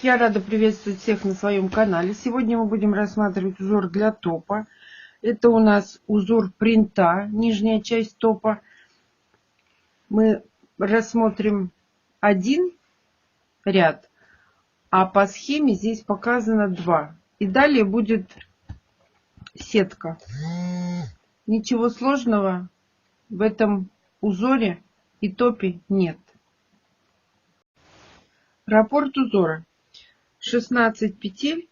Я рада приветствовать всех на своем канале. Сегодня мы будем рассматривать узор для топа. Это у нас узор принта, нижняя часть топа. Мы рассмотрим один ряд, а по схеме здесь показано два. И далее будет сетка. Ничего сложного в этом узоре и топе нет. Раппорт узора. 16 петель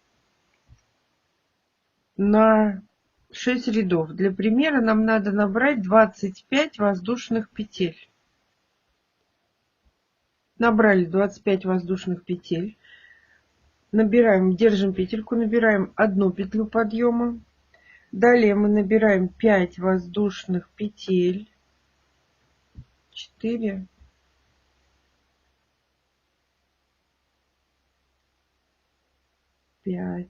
на 6 рядов. Для примера нам надо набрать 25 воздушных петель. Набрали 25 воздушных петель. Набираем, держим петельку, набираем одну петлю подъема. Далее мы набираем 5 воздушных петель. 4, 5.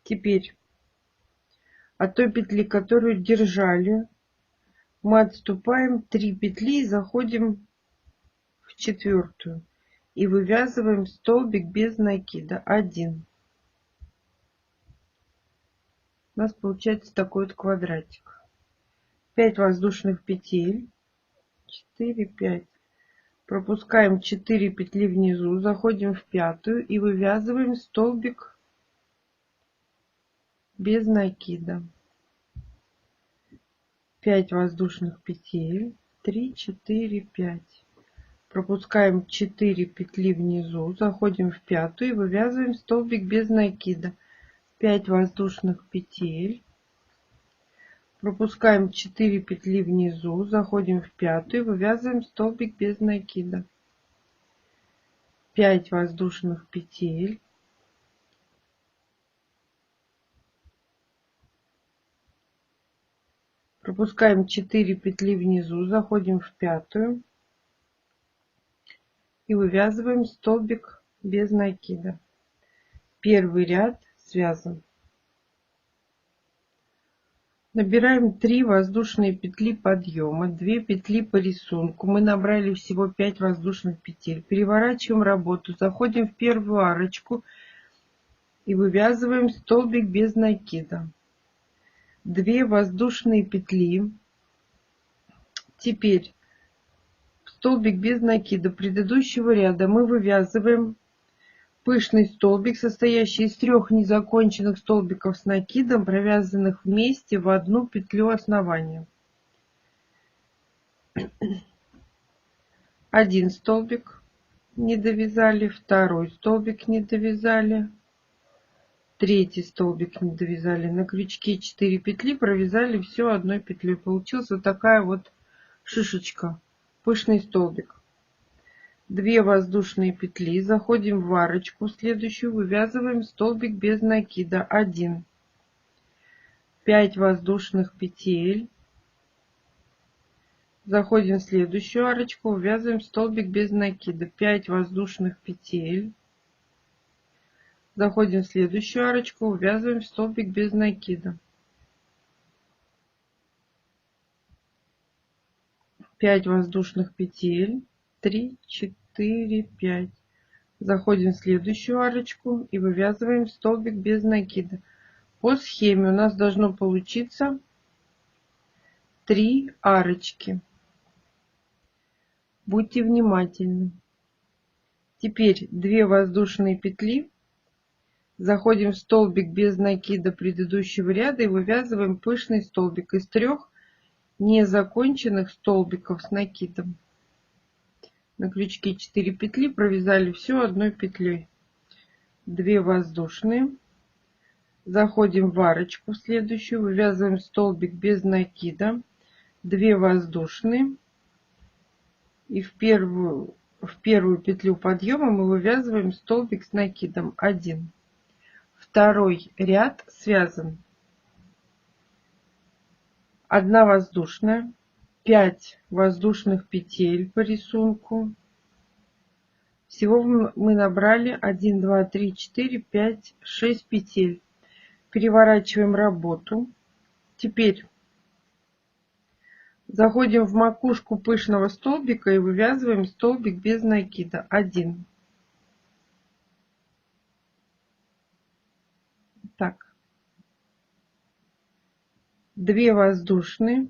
Теперь от той петли, которую держали, мы отступаем 3 петли и заходим в четвертую. И вывязываем столбик без накида. 1. У нас получается такой вот квадратик. 5 воздушных петель. 4, 5. Пропускаем 4 петли внизу, заходим в пятую и вывязываем столбик без накида. 5 воздушных петель. 3, 4, 5. Пропускаем 4 петли внизу, заходим в пятую и вывязываем столбик без накида. 5 воздушных петель. Пропускаем 4 петли внизу, заходим в пятую и вывязываем столбик без накида. 5 воздушных петель. Пропускаем 4 петли внизу, заходим в пятую и вывязываем столбик без накида. Первый ряд связан. Набираем 3 воздушные петли подъема, 2 петли по рисунку. Мы набрали всего 5 воздушных петель. Переворачиваем работу, заходим в первую арочку и вывязываем столбик без накида. 2 воздушные петли. Теперь в столбик без накида предыдущего ряда мы вывязываем пышный столбик, состоящий из 3 незаконченных столбиков с накидом, провязанных вместе в одну петлю основания. Один столбик не довязали, второй столбик не довязали, третий столбик не довязали. На крючке 4 петли провязали все одной петлей. Получилась вот такая вот шишечка, пышный столбик. 2 воздушные петли, заходим в арочку следующую, вывязываем столбик без накида. 1. 5 воздушных петель, заходим в следующую арочку, вывязываем столбик без накида. 5 воздушных петель, заходим в следующую арочку, вывязываем столбик без накида. 5 воздушных петель, 3, 4, 5. Заходим в следующую арочку и вывязываем столбик без накида. По схеме у нас должно получиться 3 арочки. Будьте внимательны. Теперь 2 воздушные петли. Заходим в столбик без накида предыдущего ряда и вывязываем пышный столбик из 3 незаконченных столбиков с накидом. На крючке 4 петли провязали все одной петлей. 2 воздушные. Заходим в арочку следующую, вывязываем столбик без накида. 2 воздушные. И в первую петлю подъема мы вывязываем столбик с накидом. 1. Второй ряд связан. 1 воздушная, 5 воздушных петель по рисунку. Всего мы набрали 1, 2, 3, 4, 5, 6 петель. Переворачиваем работу. Теперь Заходим в макушку пышного столбика и вывязываем столбик без накида. 1. Так. 2 воздушные.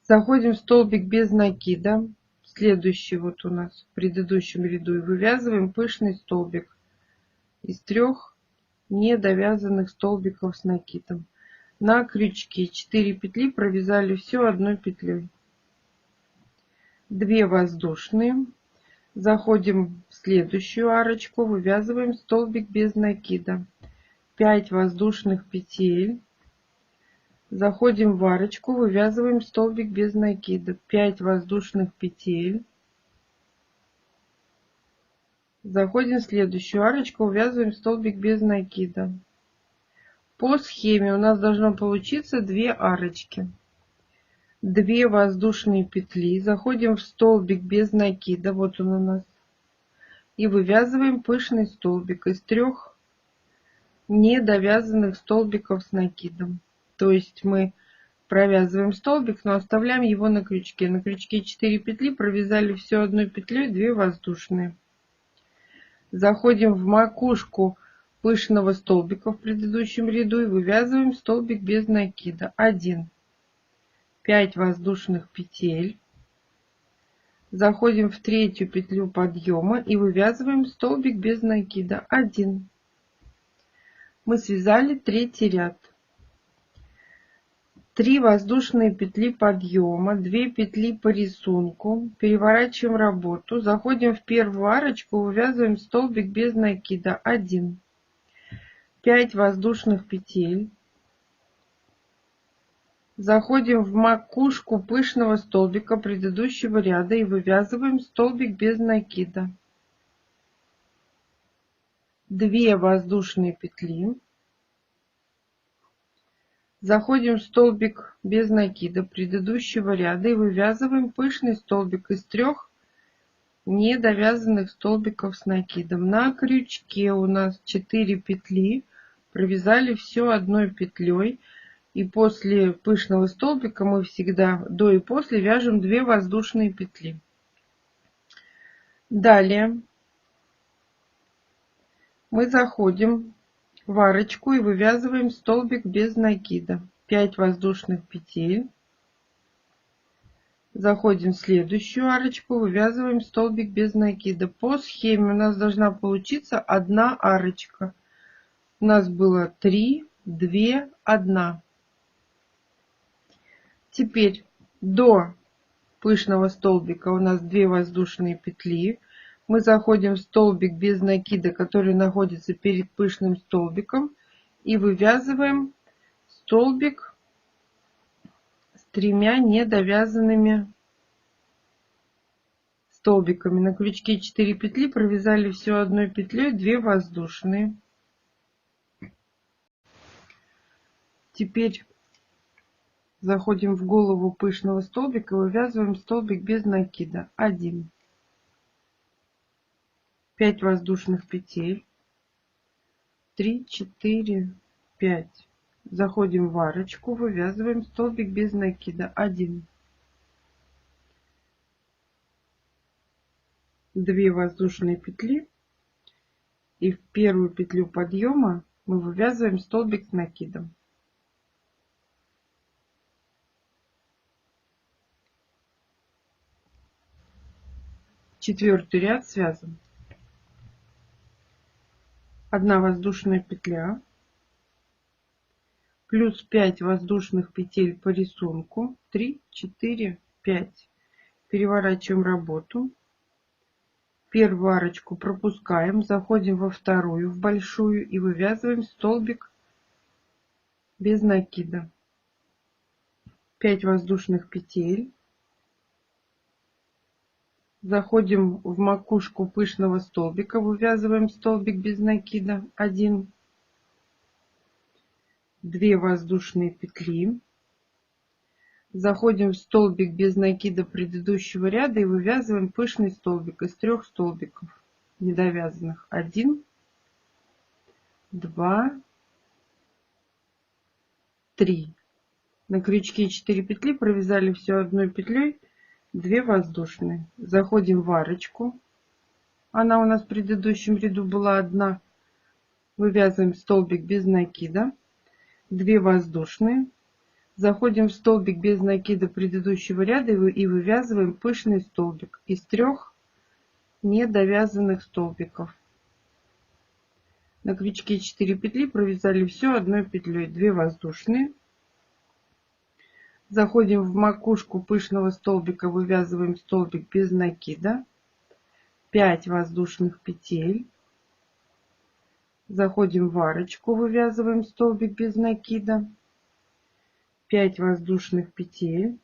Заходим в столбик без накида. Следующий вот у нас в предыдущем ряду. И вывязываем пышный столбик из 3 недовязанных столбиков с накидом. На крючке 4 петли провязали все одной петлей. 2 воздушные. Заходим в следующую арочку, вывязываем столбик без накида. 5 воздушных петель. Заходим в арочку, вывязываем столбик без накида. 5 воздушных петель. Заходим в следующую арочку, вывязываем столбик без накида. По схеме у нас должно получиться 2 арочки. 2 воздушные петли. Заходим в столбик без накида. Вот он у нас. И вывязываем пышный столбик из 3 недовязанных столбиков с накидом. То есть мы провязываем столбик, но оставляем его на крючке. На крючке 4 петли, провязали все одной петлей, 2 воздушные. Заходим в макушку пышного столбика в предыдущем ряду и вывязываем столбик без накида. 1. 5 воздушных петель. Заходим в третью петлю подъема и вывязываем столбик без накида. 1. Мы связали третий ряд. 3 воздушные петли подъема, 2 петли по рисунку, переворачиваем работу, заходим в первую арочку, вывязываем столбик без накида. 1. 5 воздушных петель. Заходим в макушку пышного столбика предыдущего ряда и вывязываем столбик без накида. 2 воздушные петли. Заходим в столбик без накида предыдущего ряда и вывязываем пышный столбик из 3 недовязанных столбиков с накидом. На крючке у нас 4 петли, провязали все одной петлей. И после пышного столбика мы всегда до и после вяжем 2 воздушные петли. Далее мы заходим в арочку и вывязываем столбик без накида. 5 воздушных петель. Заходим в следующую арочку, вывязываем столбик без накида. По схеме у нас должна получиться 1 арочка. У нас было 3, 2, 1. Теперь до пышного столбика у нас 2 воздушные петли. Мы заходим в столбик без накида, который находится перед пышным столбиком, и вывязываем столбик с 3 недовязанными столбиками. На крючке 4 петли, провязали все одной петлей, 2 воздушные. Теперь заходим в голову пышного столбика и вывязываем столбик без накида. 1. 5 воздушных петель. 3, 4, 5. Заходим в арочку, вывязываем столбик без накида. 1. 2 воздушные петли. И в первую петлю подъема мы вывязываем столбик с накидом. Четвертый ряд связан. 1 воздушная петля, плюс 5 воздушных петель по рисунку, 3, 4, 5. Переворачиваем работу. Первую арочку пропускаем, заходим во вторую, в большую, и вывязываем столбик без накида. 5 воздушных петель. Заходим в макушку пышного столбика, вывязываем столбик без накида. 1. 2 воздушные петли. Заходим в столбик без накида предыдущего ряда и вывязываем пышный столбик из 3 столбиков недовязанных. 1, 2, 3. На крючке 4 петли, провязали все одной петлей, 2 воздушные. Заходим в арочку. Она у нас в предыдущем ряду была одна. Вывязываем столбик без накида, 2 воздушные. Заходим в столбик без накида предыдущего ряда и вывязываем пышный столбик из 3 недовязанных столбиков. На крючке 4 петли, провязали все одной петлей, 2 воздушные. Заходим в макушку пышного столбика, вывязываем столбик без накида, 5 воздушных петель. Заходим в арочку, вывязываем столбик без накида, 5 воздушных петель.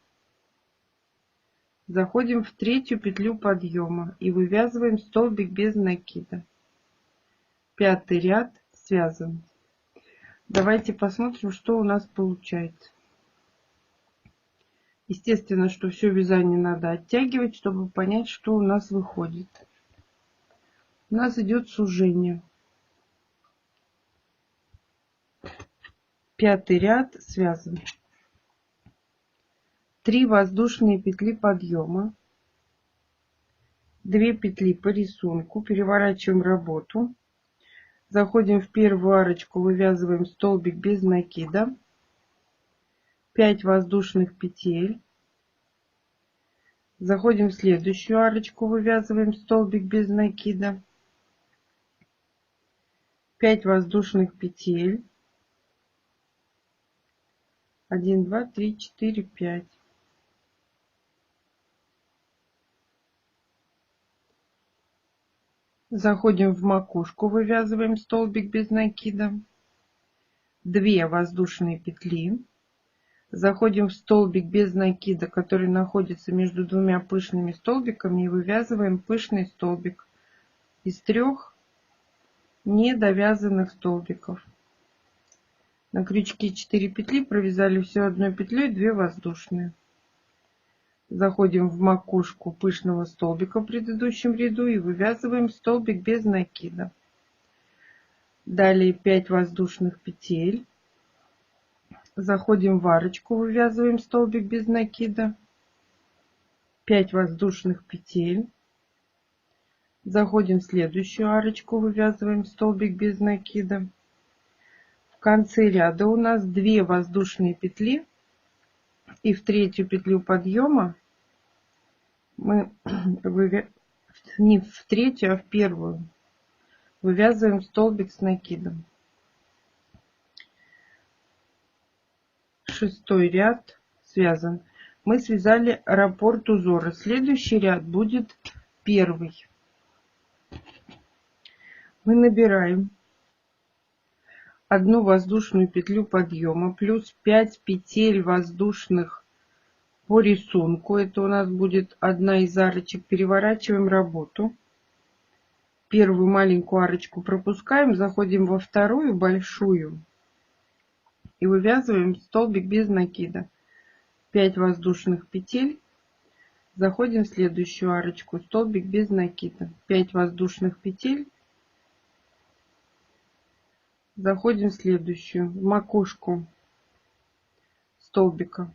Заходим в третью петлю подъема и вывязываем столбик без накида. 5-й ряд связан. Давайте посмотрим, что у нас получается. Естественно, что все вязание надо оттягивать, чтобы понять, что у нас выходит. У нас идет сужение. 5-й ряд связан. 3 воздушные петли подъема, 2 петли по рисунку, переворачиваем работу, заходим в первую арочку, вывязываем столбик без накида, 5 воздушных петель, заходим в следующую арочку, вывязываем столбик без накида, 5 воздушных петель, 1, 2, 3, 4, 5. Заходим в макушку, вывязываем столбик без накида, 2 воздушные петли, заходим в столбик без накида, который находится между двумя пышными столбиками, и вывязываем пышный столбик из 3 недовязанных столбиков. На крючке 4 петли, провязали все одной петлей, 2 воздушные. Заходим в макушку пышного столбика в предыдущем ряду и вывязываем столбик без накида. Далее 5 воздушных петель. Заходим в арочку, вывязываем столбик без накида. 5 воздушных петель. Заходим в следующую арочку, вывязываем столбик без накида. В конце ряда у нас 2 воздушные петли. И в третью петлю подъема мы не в третью, а в первую вывязываем столбик с накидом. 6-й ряд связан. Мы связали раппорт узора. Следующий ряд будет 1-й. Мы набираем 1 воздушную петлю подъема плюс 5 петель воздушных по рисунку. Это у нас будет одна из арочек. Переворачиваем работу. Первую маленькую арочку пропускаем, заходим во вторую большую и вывязываем столбик без накида. 5 воздушных петель. Заходим в следующую арочку, столбик без накида. 5 воздушных петель. Заходим в следующую, в макушку столбика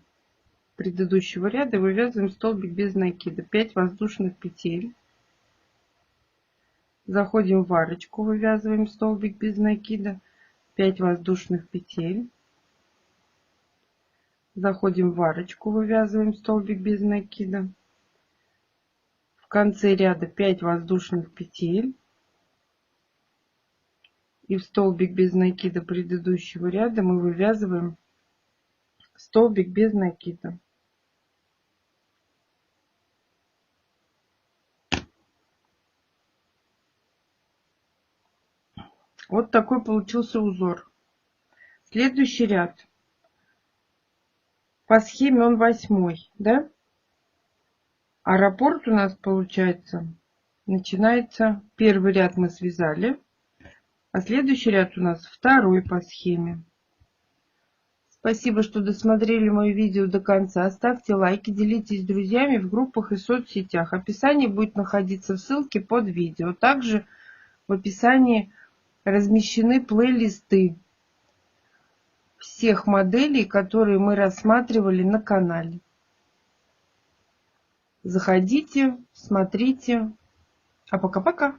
предыдущего ряда, вывязываем столбик без накида. 5 воздушных петель. Заходим в арочку, вывязываем столбик без накида. 5 воздушных петель. Заходим в арочку, вывязываем столбик без накида. В конце ряда 5 воздушных петель. И в столбик без накида предыдущего ряда мы вывязываем столбик без накида. Вот такой получился узор. Следующий ряд. По схеме он 8-й, да? А раппорт у нас получается, начинается, 1-й ряд мы связали, а следующий ряд у нас 2-й по схеме. Спасибо, что досмотрели мое видео до конца. Ставьте лайки, делитесь с друзьями в группах и соцсетях. Описание будет находиться в ссылке под видео. Также в описании размещены плейлисты всех моделей, которые мы рассматривали на канале. Заходите, смотрите. А пока-пока.